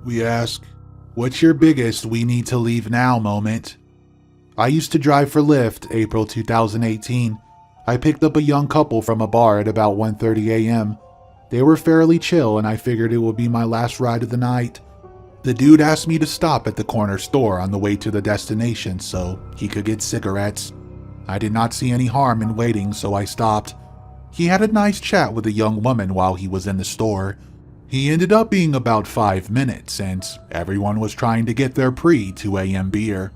We ask, what's your biggest we need to leave now moment? I used to drive for Lyft April 2018. I picked up a young couple from a bar at about 1:30 a.m. They were fairly chill and I figured it would be my last ride of the night. The dude asked me to stop at the corner store on the way to the destination so he could get cigarettes. I did not see any harm in waiting, so I stopped. He had a nice chat with a young woman while he was in the store. He ended up being about 5 minutes since everyone was trying to get their pre-2 a.m. beer.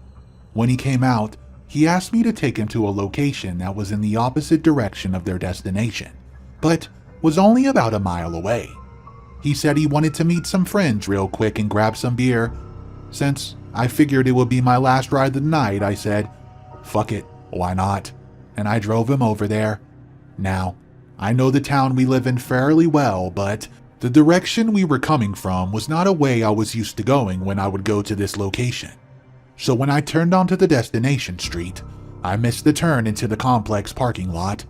When he came out, he asked me to take him to a location that was in the opposite direction of their destination, but was only about a mile away. He said he wanted to meet some friends real quick and grab some beer. Since I figured it would be my last ride of the night, I said, fuck it, why not? And I drove him over there. Now, I know the town we live in fairly well, but the direction we were coming from was not a way I was used to going when I would go to this location. So when I turned onto the destination street, I missed the turn into the complex parking lot.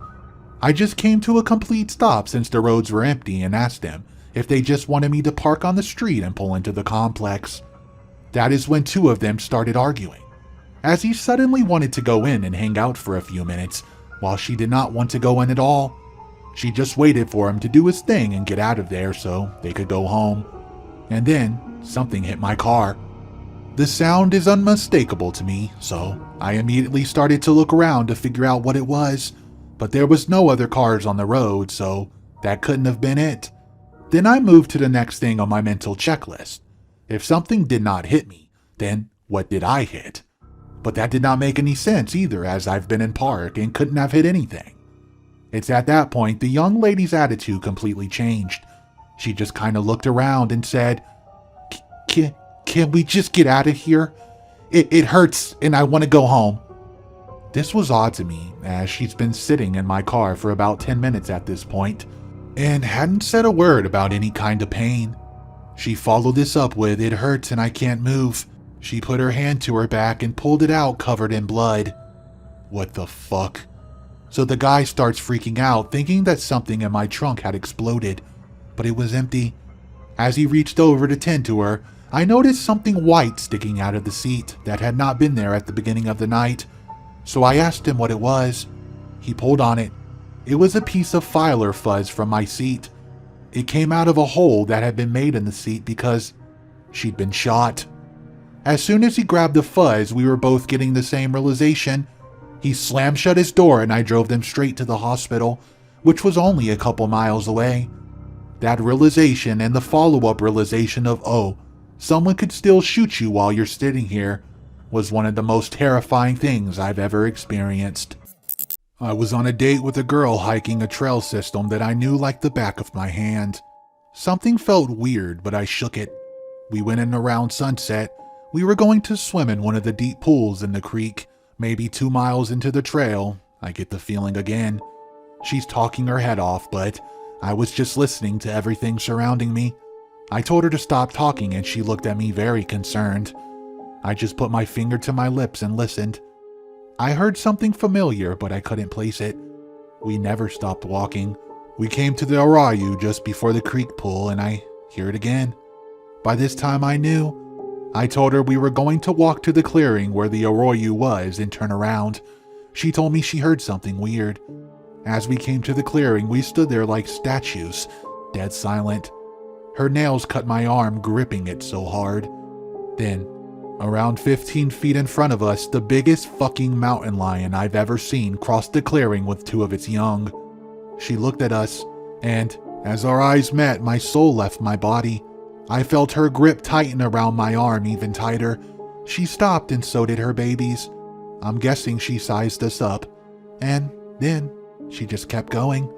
I just came to a complete stop since the roads were empty and asked them if they just wanted me to park on the street and pull into the complex. That is when two of them started arguing, as he suddenly wanted to go in and hang out for a few minutes, while she did not want to go in at all. She just waited for him to do his thing and get out of there so they could go home. And then something hit my car. The sound is unmistakable to me, so I immediately started to look around to figure out what it was, but there was no other cars on the road, so that couldn't have been it. Then I moved to the next thing on my mental checklist. If something did not hit me, then what did I hit? But that did not make any sense either, as I've been in park and couldn't have hit anything. It's at that point the young lady's attitude completely changed. She just kind of looked around and said, Can we just get out of here? It hurts and I want to go home. This was odd to me, as she's been sitting in my car for about 10 minutes at this point, and hadn't said a word about any kind of pain. She followed this up with, it hurts and I can't move. She put her hand to her back and pulled it out covered in blood. What the fuck? So the guy starts freaking out, thinking that something in my trunk had exploded, but it was empty. As he reached over to tend to her, I noticed something white sticking out of the seat that had not been there at the beginning of the night. So I asked him what it was. He pulled on it. It was a piece of filer fuzz from my seat. It came out of a hole that had been made in the seat because she'd been shot. As soon as he grabbed the fuzz, we were both getting the same realization. He slammed shut his door and I drove them straight to the hospital, which was only a couple miles away. That realization and the follow-up realization of, oh, someone could still shoot you while you're sitting here, was one of the most terrifying things I've ever experienced. I was on a date with a girl hiking a trail system that I knew like the back of my hand. Something felt weird, but I shook it. We went in around sunset. We were going to swim in one of the deep pools in the creek. Maybe 2 miles into the trail, I get the feeling again. She's talking her head off, but I was just listening to everything surrounding me. I told her to stop talking and she looked at me very concerned. I just put my finger to my lips and listened. I heard something familiar, but I couldn't place it. We never stopped walking. We came to the arroyo just before the creek pool and I hear it again. By this time I knew. I told her we were going to walk to the clearing where the arroyo was and turn around. She told me she heard something weird. As we came to the clearing, we stood there like statues, dead silent. Her nails cut my arm, gripping it so hard. Then, around 15 feet in front of us, the biggest fucking mountain lion I've ever seen crossed the clearing with 2 of its young. She looked at us, and as our eyes met, my soul left my body. I felt her grip tighten around my arm even tighter. She stopped and so did her babies. I'm guessing she sized us up. And then she just kept going.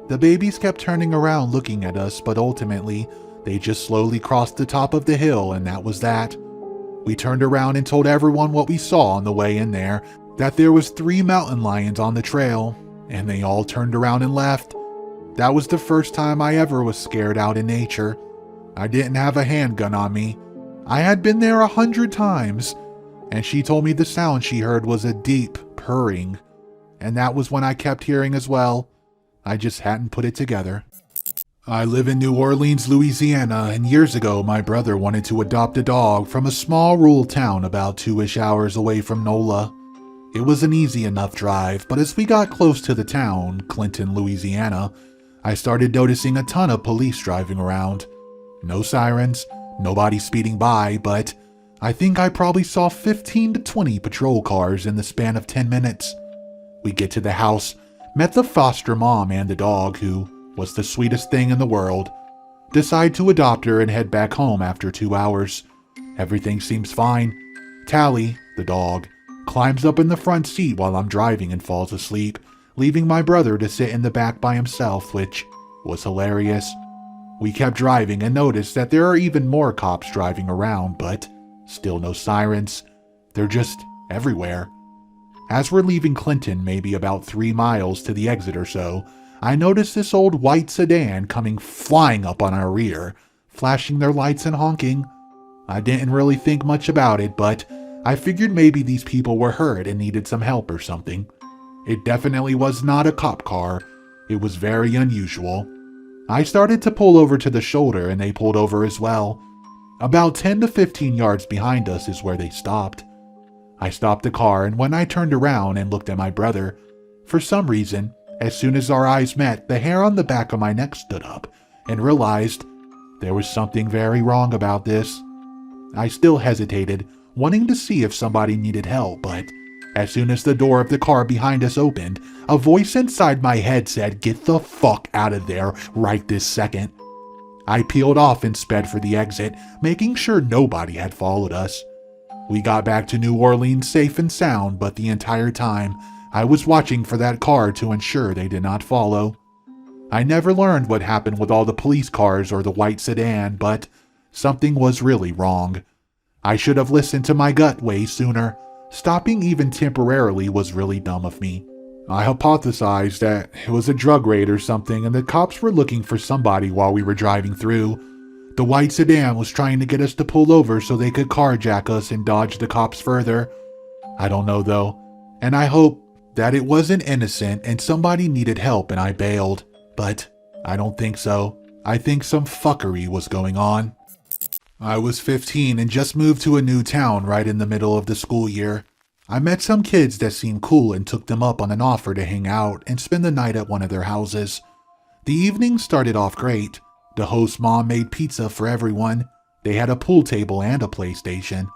The babies kept turning around looking at us, but ultimately they just slowly crossed the top of the hill and that was that. We turned around and told everyone what we saw on the way in there, that there was 3 mountain lions on the trail, and they all turned around and left. That was the first time I ever was scared out in nature. I didn't have a handgun on me. I had been there 100 times, and she told me the sound she heard was a deep purring, and that was when I kept hearing as well. I just hadn't put it together. I live in New Orleans, Louisiana, and years ago my brother wanted to adopt a dog from a small rural town about 2-ish hours away from NOLA. It was an easy enough drive, but as we got close to the town, Clinton, Louisiana, I started noticing a ton of police driving around. No sirens, nobody speeding by, but I think I probably saw 15 to 20 patrol cars in the span of 10 minutes. We get to the house, met the foster mom and the dog, who was the sweetest thing in the world. Decide to adopt her and head back home after 2 hours. Everything seems fine. Tally, the dog, climbs up in the front seat while I'm driving and falls asleep, leaving my brother to sit in the back by himself, which was hilarious. We kept driving and noticed that there are even more cops driving around, but still no sirens. They're just everywhere. As we're leaving Clinton, maybe about 3 miles to the exit or so, I noticed this old white sedan coming flying up on our rear, flashing their lights and honking. I didn't really think much about it, but I figured maybe these people were hurt and needed some help or something. It definitely was not a cop car. It was very unusual. I started to pull over to the shoulder and they pulled over as well. About 10 to 15 yards behind us is where they stopped. I stopped the car, and when I turned around and looked at my brother, for some reason, as soon as our eyes met, the hair on the back of my neck stood up, and realized there was something very wrong about this. I still hesitated, wanting to see if somebody needed help, but as soon as the door of the car behind us opened, a voice inside my head said, "Get the fuck out of there right this second." I peeled off and sped for the exit, making sure nobody had followed us. We got back to New Orleans safe and sound, but the entire time, I was watching for that car to ensure they did not follow. I never learned what happened with all the police cars or the white sedan, but something was really wrong. I should have listened to my gut way sooner. Stopping even temporarily was really dumb of me. I hypothesized that it was a drug raid or something and the cops were looking for somebody while we were driving through. The white sedan was trying to get us to pull over so they could carjack us and dodge the cops further. I don't know though, and I hope that it wasn't innocent and somebody needed help and I bailed, but I don't think so. I think some fuckery was going on. I was 15 and just moved to a new town right in the middle of the school year. I met some kids that seemed cool and took them up on an offer to hang out and spend the night at one of their houses. The evening started off great. The host's mom made pizza for everyone. They had a pool table and a PlayStation.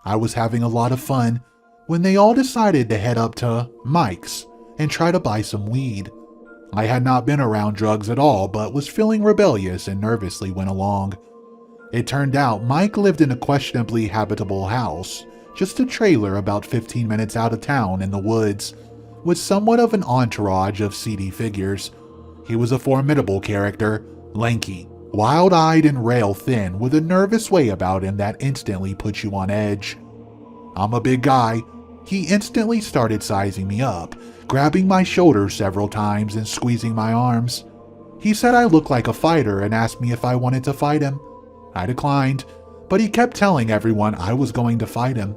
I was having a lot of fun when they all decided to head up to Mike's and try to buy some weed. I had not been around drugs at all, but was feeling rebellious and nervously went along. It turned out Mike lived in a questionably habitable house, just a trailer about 15 minutes out of town in the woods, with somewhat of an entourage of seedy figures. He was a formidable character, lanky, wild-eyed and rail-thin, with a nervous way about him that instantly puts you on edge. I'm a big guy. He instantly started sizing me up, grabbing my shoulders several times and squeezing my arms. He said I looked like a fighter and asked me if I wanted to fight him. I declined, but he kept telling everyone I was going to fight him.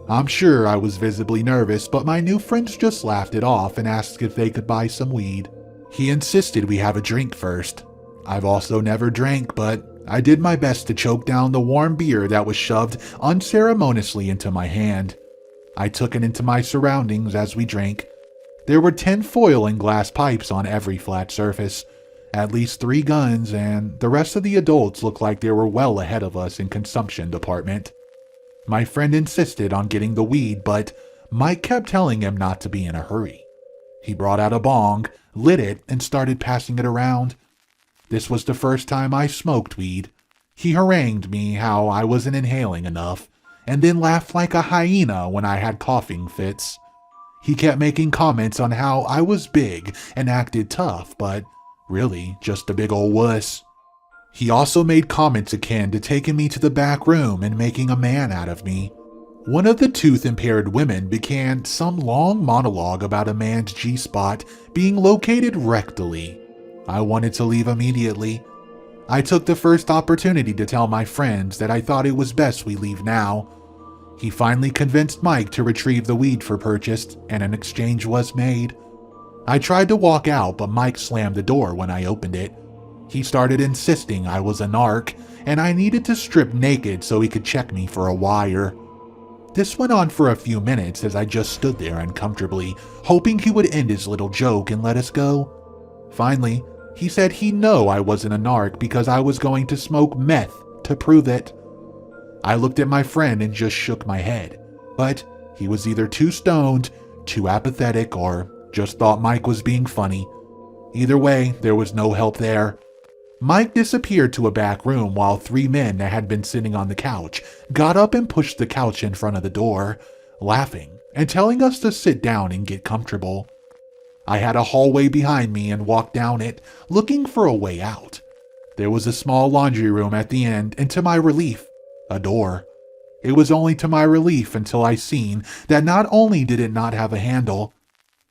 I'm sure I was visibly nervous, but my new friends just laughed it off and asked if they could buy some weed. He insisted we have a drink first. I've also never drank, but I did my best to choke down the warm beer that was shoved unceremoniously into my hand. I took it into my surroundings as we drank. There were 10 foil and glass pipes on every flat surface, at least 3 guns, and the rest of the adults looked like they were well ahead of us in consumption department. My friend insisted on getting the weed, but Mike kept telling him not to be in a hurry. He brought out a bong, lit it, and started passing it around. This was the first time I smoked weed. He harangued me how I wasn't inhaling enough, and then laughed like a hyena when I had coughing fits. He kept making comments on how I was big and acted tough, but really just a big ol' wuss. He also made comments akin to taking me to the back room and making a man out of me. One of the tooth-impaired women began some long monologue about a man's G-spot being located rectally. I wanted to leave immediately. I took the first opportunity to tell my friends that I thought it was best we leave now. He finally convinced Mike to retrieve the weed for purchase, and an exchange was made. I tried to walk out, but Mike slammed the door when I opened it. He started insisting I was a narc and I needed to strip naked so he could check me for a wire. This went on for a few minutes as I just stood there uncomfortably, hoping he would end his little joke and let us go. Finally, he said he'd know I wasn't a narc because I was going to smoke meth to prove it. I looked at my friend and just shook my head, but he was either too stoned, too apathetic, or just thought Mike was being funny. Either way, there was no help there. Mike disappeared to a back room while 3 men that had been sitting on the couch got up and pushed the couch in front of the door, laughing and telling us to sit down and get comfortable. I had a hallway behind me and walked down it, looking for a way out. There was a small laundry room at the end, and to my relief, a door. It was only to my relief until I seen that not only did it not have a handle,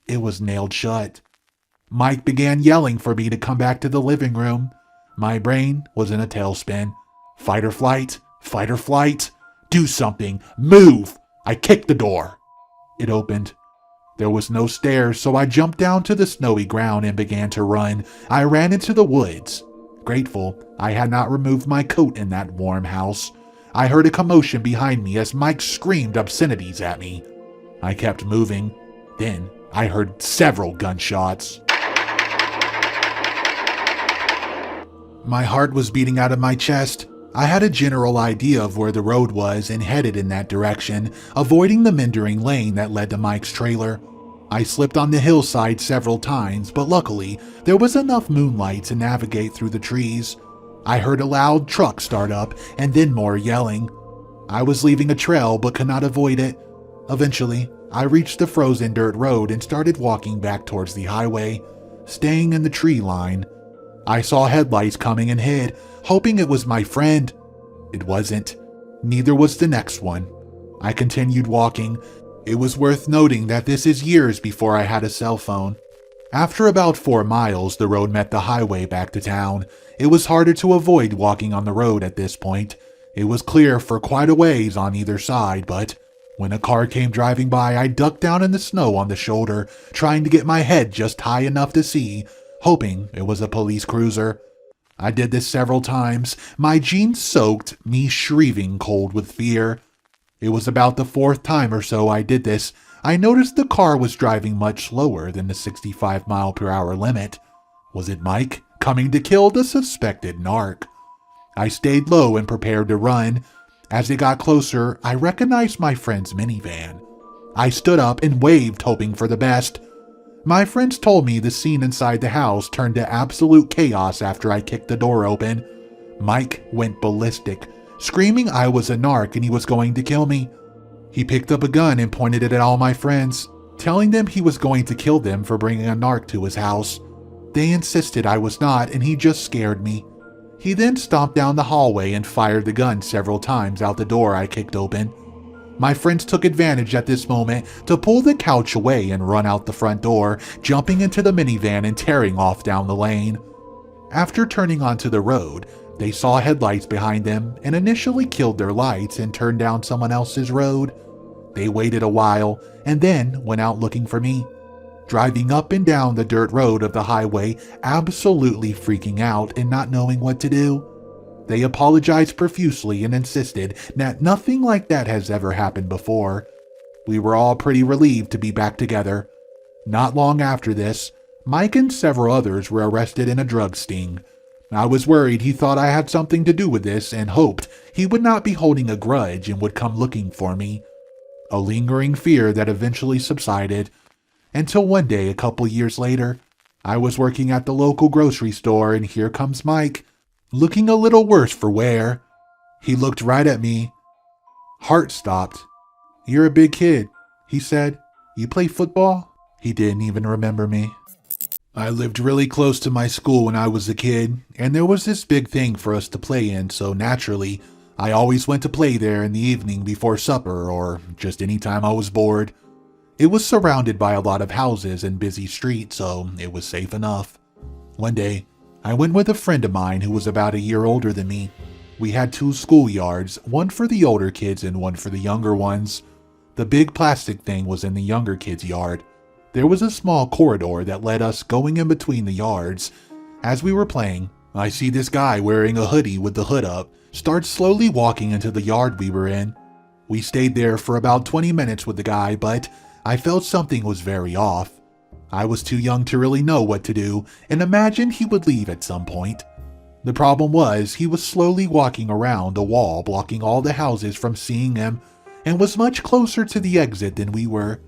it was nailed shut. Mike began yelling for me to come back to the living room. My brain was in a tailspin. Fight or flight, fight or flight. Do something, move! I kicked the door. It opened. There was no stairs, so I jumped down to the snowy ground and began to run. I ran into the woods. Grateful I had not removed my coat in that warm house. I heard a commotion behind me as Mike screamed obscenities at me. I kept moving. Then I heard several gunshots. My heart was beating out of my chest. I had a general idea of where the road was and headed in that direction, avoiding the meandering lane that led to Mike's trailer. I slipped on the hillside several times, but luckily, there was enough moonlight to navigate through the trees. I heard a loud truck start up and then more yelling. I was leaving a trail but could not avoid it. Eventually, I reached the frozen dirt road and started walking back towards the highway, staying in the tree line. I saw headlights coming and hid, hoping it was my friend. It wasn't. Neither was the next one. I continued walking. It was worth noting that this is years before I had a cell phone. After about 4 miles, the road met the highway back to town. It was harder to avoid walking on the road at this point. It was clear for quite a ways on either side, but when a car came driving by, I ducked down in the snow on the shoulder, trying to get my head just high enough to see, hoping it was a police cruiser. I did this several times, my jeans soaked, me shrieking cold with fear. It was about the 4th time or so I did this. I noticed the car was driving much slower than the 65-mile-per-hour limit. Was it Mike coming to kill the suspected narc? I stayed low and prepared to run. As it got closer, I recognized my friend's minivan. I stood up and waved, hoping for the best. My friends told me the scene inside the house turned to absolute chaos after I kicked the door open. Mike went ballistic, screaming I was a narc and he was going to kill me. He picked up a gun and pointed it at all my friends, telling them he was going to kill them for bringing a narc to his house. They insisted I was not, and he just scared me. He then stomped down the hallway and fired the gun several times out the door I kicked open. My friends took advantage at this moment to pull the couch away and run out the front door, jumping into the minivan and tearing off down the lane. After turning onto the road, they saw headlights behind them and initially killed their lights and turned down someone else's road. They waited a while and then went out looking for me, driving up and down the dirt road of the highway, absolutely freaking out and not knowing what to do. They apologized profusely and insisted that nothing like that has ever happened before. We were all pretty relieved to be back together. Not long after this, Mike and several others were arrested in a drug sting. I was worried he thought I had something to do with this and hoped he would not be holding a grudge and would come looking for me. A lingering fear that eventually subsided, until one day a couple years later, I was working at the local grocery store and here comes Mike, looking a little worse for wear. He looked right at me. Heart stopped. "You're a big kid," he said. "You play football?" He didn't even remember me. I lived really close to my school when I was a kid, and there was this big thing for us to play in, so naturally, I always went to play there in the evening before supper or just any time I was bored. It was surrounded by a lot of houses and busy streets, so it was safe enough. One day, I went with a friend of mine who was about a year older than me. We had 2 schoolyards, one for the older kids and one for the younger ones. The big plastic thing was in the younger kids' yard. There was a small corridor that led us going in between the yards. As we were playing, I see this guy wearing a hoodie with the hood up start slowly walking into the yard we were in. We stayed there for about 20 minutes with the guy, but I felt something was very off. I was too young to really know what to do and imagined he would leave at some point. The problem was he was slowly walking around a wall blocking all the houses from seeing him and was much closer to the exit than we were.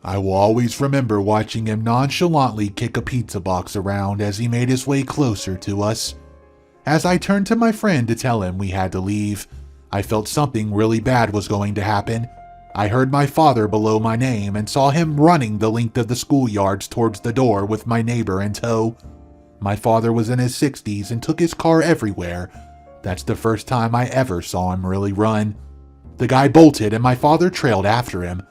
I will always remember watching him nonchalantly kick a pizza box around as he made his way closer to us. As I turned to my friend to tell him we had to leave, I felt something really bad was going to happen. I heard my father below my name and saw him running the length of the schoolyards towards the door with my neighbor in tow. My father was in his 60s and took his car everywhere. That's the first time I ever saw him really run. The guy bolted and my father trailed after him.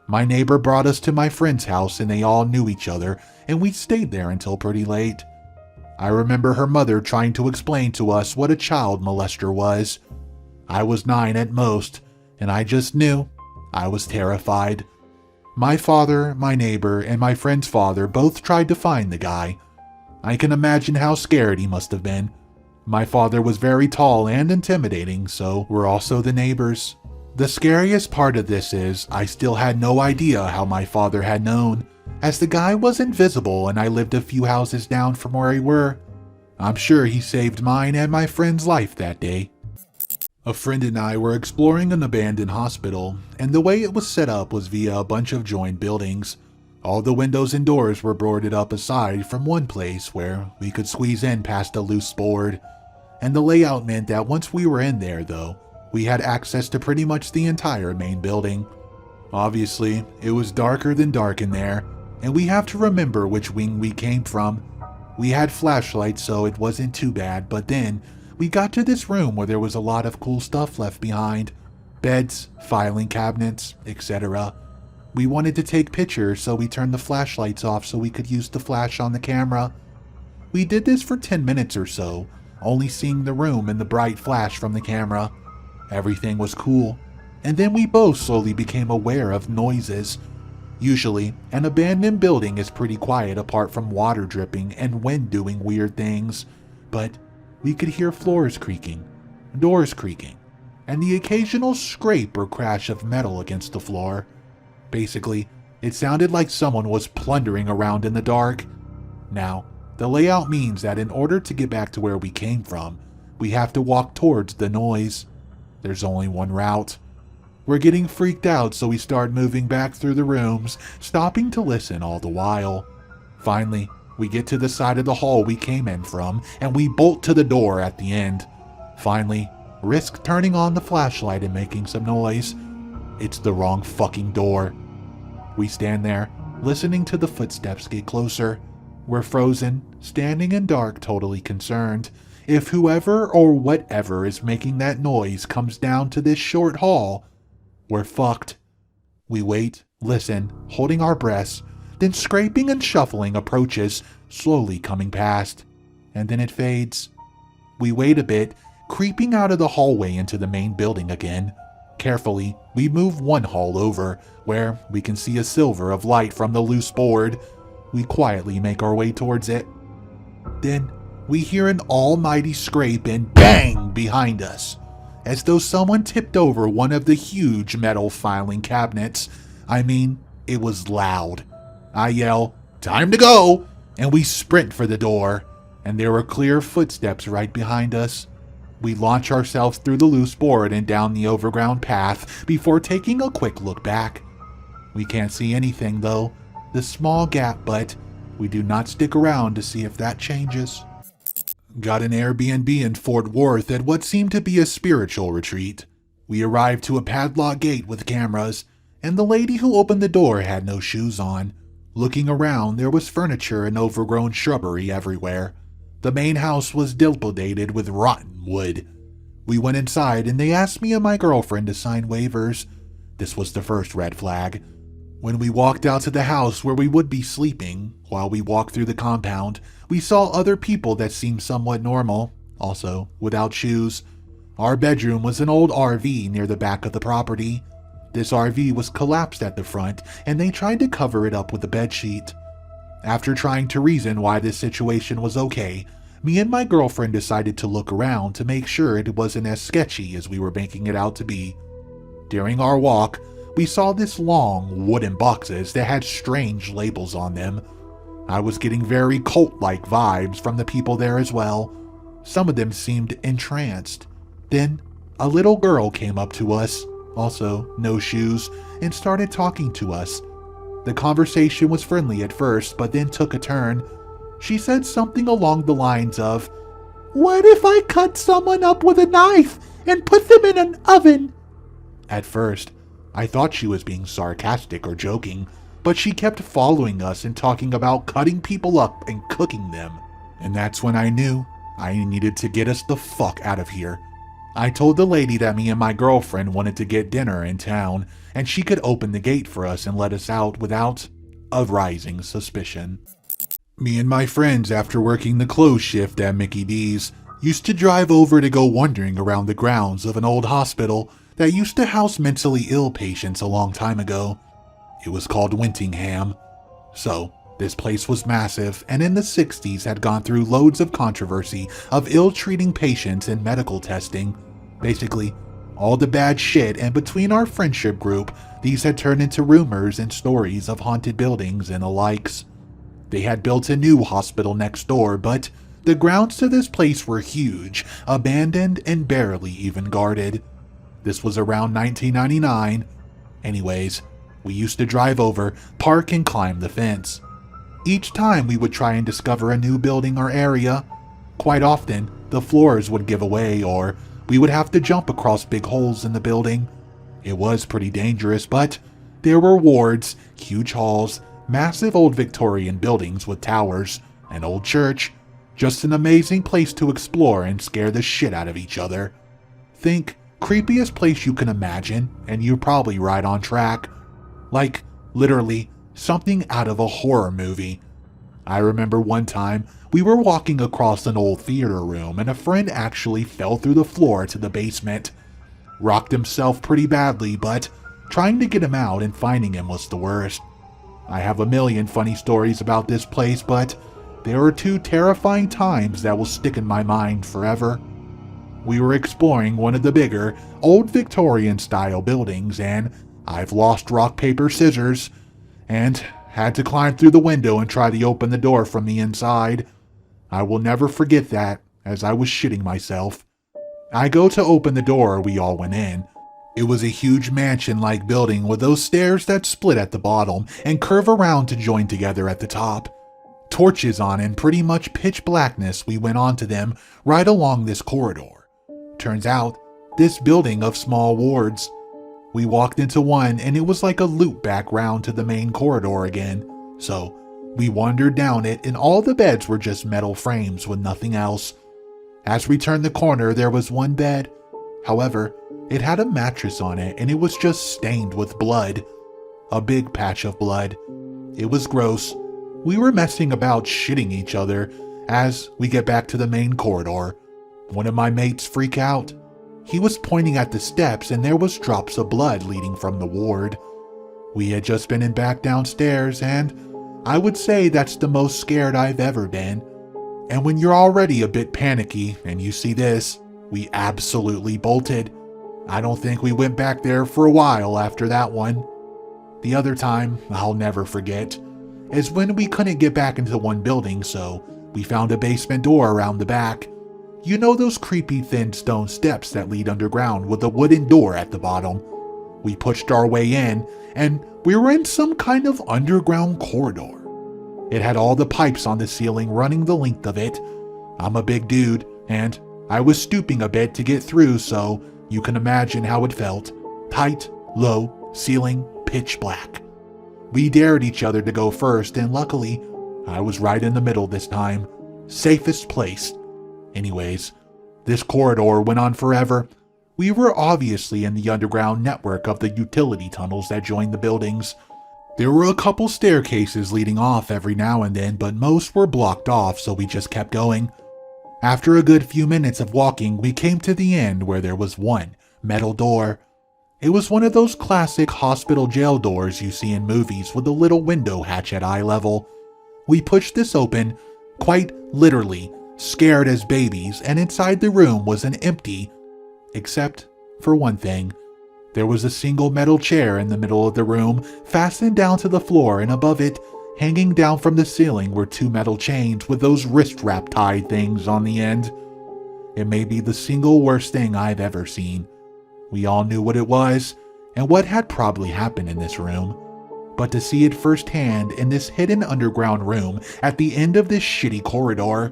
My neighbor brought us to my friend's house and they all knew each other, and we stayed there until pretty late. I remember her mother trying to explain to us what a child molester was. I was 9 at most, and I just knew. I was terrified. My father, my neighbor, and my friend's father both tried to find the guy. I can imagine how scared he must have been. My father was very tall and intimidating, so were also the neighbors. The scariest part of this is I still had no idea how my father had known, as the guy was invisible and I lived a few houses down from where we were. I'm sure he saved mine and my friend's life that day. A friend and I were exploring an abandoned hospital, and the way it was set up was via a bunch of joined buildings. All the windows and doors were boarded up aside from one place where we could squeeze in past a loose board. And the layout meant that once we were in there, though, we had access to pretty much the entire main building. Obviously, it was darker than dark in there, and we have to remember which wing we came from. We had flashlights, so it wasn't too bad, but then we got to this room where there was a lot of cool stuff left behind. Beds, filing cabinets, etc. We wanted to take pictures, so we turned the flashlights off so we could use the flash on the camera. We did this for 10 minutes or so, only seeing the room and the bright flash from the camera. Everything was cool, and then we both slowly became aware of noises. Usually, an abandoned building is pretty quiet apart from water dripping and wind doing weird things, but we could hear floors creaking, doors creaking, and the occasional scrape or crash of metal against the floor. Basically, it sounded like someone was plundering around in the dark. Now, the layout means that in order to get back to where we came from, we have to walk towards the noise. There's only one route. We're getting freaked out, so we start moving back through the rooms, stopping to listen all the while. Finally, we get to the side of the hall we came in from, and we bolt to the door at the end. Finally, risk turning on the flashlight and making some noise. It's the wrong fucking door. We stand there, listening to the footsteps get closer. We're frozen, standing in dark, totally concerned. If whoever or whatever is making that noise comes down to this short hall, we're fucked. We wait, listen, holding our breaths, then scraping and shuffling approaches, slowly coming past. And then it fades. We wait a bit, creeping out of the hallway into the main building again. Carefully, we move one hall over, where we can see a silver of light from the loose board. We quietly make our way towards it. Then, we hear an almighty scrape and bang behind us, as though someone tipped over one of the huge metal filing cabinets. I mean, it was loud. I yell, "Time to go!" and we sprint for the door, and there were clear footsteps right behind us. We launch ourselves through the loose board and down the overground path before taking a quick look back. We can't see anything though, the small gap, but we do not stick around to see if that changes. Got an Airbnb in Fort Worth at what seemed to be a spiritual retreat. We arrived to a padlocked gate with cameras, and the lady who opened the door had no shoes on. Looking around, there was furniture and overgrown shrubbery everywhere. The main house was dilapidated with rotten wood. We went inside and they asked me and my girlfriend to sign waivers. This was the first red flag. When we walked out to the house where we would be sleeping, while we walked through the compound, we saw other people that seemed somewhat normal, also without shoes. Our bedroom was an old RV near the back of the property. This RV was collapsed at the front and they tried to cover it up with a bedsheet. After trying to reason why this situation was okay, me and my girlfriend decided to look around to make sure it wasn't as sketchy as we were making it out to be. During our walk, we saw this long wooden boxes that had strange labels on them. I was getting very cult-like vibes from the people there as well. Some of them seemed entranced. Then, a little girl came up to us, also no shoes, and started talking to us. The conversation was friendly at first, but then took a turn. She said something along the lines of, "What if I cut someone up with a knife and put them in an oven?" At first, I thought she was being sarcastic or joking, but she kept following us and talking about cutting people up and cooking them. And that's when I knew I needed to get us the fuck out of here. I told the lady that me and my girlfriend wanted to get dinner in town, and she could open the gate for us and let us out without a rising suspicion. Me and my friends, after working the close shift at Mickey D's, used to drive over to go wandering around the grounds of an old hospital that used to house mentally ill patients a long time ago. It was called Wintingham. So, this place was massive, and in the 60s had gone through loads of controversy of ill-treating patients and medical testing. Basically, all the bad shit, and between our friendship group, these had turned into rumors and stories of haunted buildings and the likes. They had built a new hospital next door, but the grounds to this place were huge, abandoned, and barely even guarded. This was around 1999. Anyways, we used to drive over, park, and climb the fence. Each time we would try and discover a new building or area. Quite often, the floors would give away, or we would have to jump across big holes in the building. It was pretty dangerous, but there were wards, huge halls, massive old Victorian buildings with towers, an old church. Just an amazing place to explore and scare the shit out of each other. Think creepiest place you can imagine, and you're probably right on track. Like, literally, something out of a horror movie. I remember one time, we were walking across an old theater room and a friend actually fell through the floor to the basement. Rocked himself pretty badly, but trying to get him out and finding him was the worst. I have a million funny stories about this place, but there are two terrifying times that will stick in my mind forever. We were exploring one of the bigger, old Victorian-style buildings, and I've lost rock, paper, scissors, and had to climb through the window and try to open the door from the inside. I will never forget that, as I was shitting myself. I go to open the door, we all went in. It was a huge mansion-like building with those stairs that split at the bottom and curve around to join together at the top. Torches on and pretty much pitch blackness, we went onto them right along this corridor. Turns out, this building of small wards. We walked into one and it was like a loop back round to the main corridor again. So, we wandered down it and all the beds were just metal frames with nothing else. As we turned the corner, there was one bed. However, it had a mattress on it and it was just stained with blood. A big patch of blood. It was gross. We were messing about shitting each other as we get back to the main corridor. One of my mates freaked out. He was pointing at the steps and there was drops of blood leading from the ward. We had just been back downstairs and I would say that's the most scared I've ever been. And when you're already a bit panicky and you see this, we absolutely bolted. I don't think we went back there for a while after that one. The other time, I'll never forget, is when we couldn't get back into one building, so we found a basement door around the back. You know those creepy thin stone steps that lead underground with a wooden door at the bottom? We pushed our way in, and we were in some kind of underground corridor. It had all the pipes on the ceiling running the length of it. I'm a big dude, and I was stooping a bit to get through, so you can imagine how it felt. Tight, low, ceiling, pitch black. We dared each other to go first, and luckily, I was right in the middle this time. Safest place. Anyways, this corridor went on forever. We were obviously in the underground network of the utility tunnels that joined the buildings. There were a couple staircases leading off every now and then, but most were blocked off, so we just kept going. After a good few minutes of walking, we came to the end where there was one metal door. It was one of those classic hospital jail doors you see in movies with a little window hatch at eye level. We pushed this open, quite literally, scared as babies, and inside the room was an empty, except for one thing. There was a single metal chair in the middle of the room, fastened down to the floor, and above it, hanging down from the ceiling, were two metal chains with those wrist wrap tie things on the end. It may be the single worst thing I've ever seen. We all knew what it was, and what had probably happened in this room. But to see it firsthand in this hidden underground room at the end of this shitty corridor,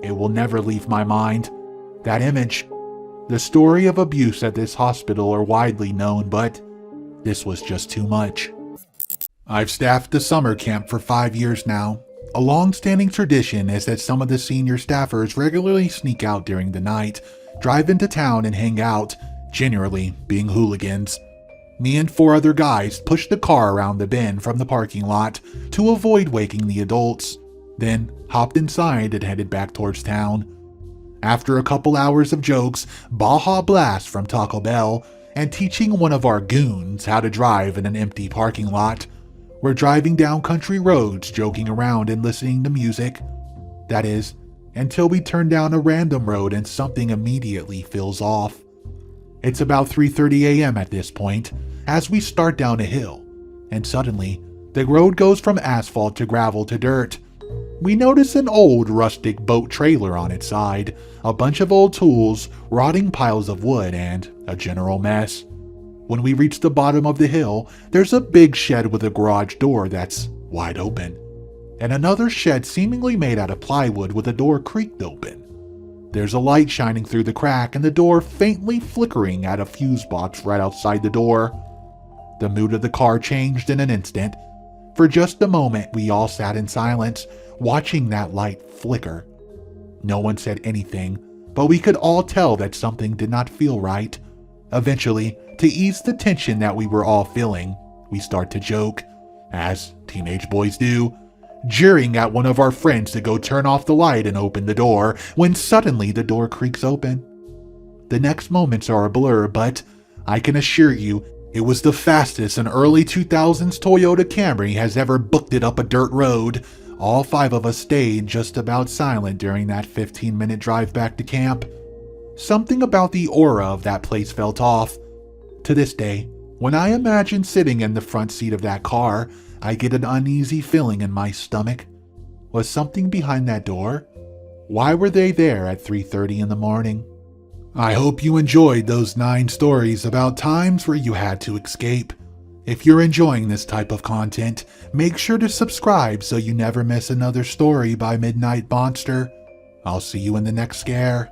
it will never leave my mind. That image. The story of abuse at this hospital are widely known, but this was just too much. I've staffed the summer camp for 5 years now. A long-standing tradition is that some of the senior staffers regularly sneak out during the night, drive into town and hang out, generally being hooligans. Me and 4 other guys pushed the car around the bend from the parking lot to avoid waking the adults, then hopped inside and headed back towards town. After a couple hours of jokes, Baja Blast from Taco Bell, and teaching one of our goons how to drive in an empty parking lot, we're driving down country roads, joking around and listening to music. That is, until we turn down a random road and something immediately feels off. It's about 3:30 a.m. at this point, as we start down a hill, and suddenly, the road goes from asphalt to gravel to dirt. We notice an old rustic boat trailer on its side, a bunch of old tools, rotting piles of wood, and a general mess. When we reach the bottom of the hill, there's a big shed with a garage door that's wide open, and another shed seemingly made out of plywood with a door creaked open. There's a light shining through the crack and the door faintly flickering at a fuse box right outside the door. The mood of the car changed in an instant. For just a moment, we all sat in silence, watching that light flicker. No one said anything, but we could all tell that something did not feel right. Eventually, to ease the tension that we were all feeling, we start to joke, as teenage boys do, jeering at one of our friends to go turn off the light and open the door, when suddenly the door creaks open. The next moments are a blur, but I can assure you, it was the fastest an early 2000s Toyota Camry has ever booked it up a dirt road. All 5 of us stayed just about silent during that 15-minute drive back to camp. Something about the aura of that place felt off. To this day, when I imagine sitting in the front seat of that car, I get an uneasy feeling in my stomach. Was something behind that door? Why were they there at 3:30 in the morning? I hope you enjoyed those 9 stories about times where you had to escape. If you're enjoying this type of content, make sure to subscribe so you never miss another story by Midnight Monster. I'll see you in the next scare.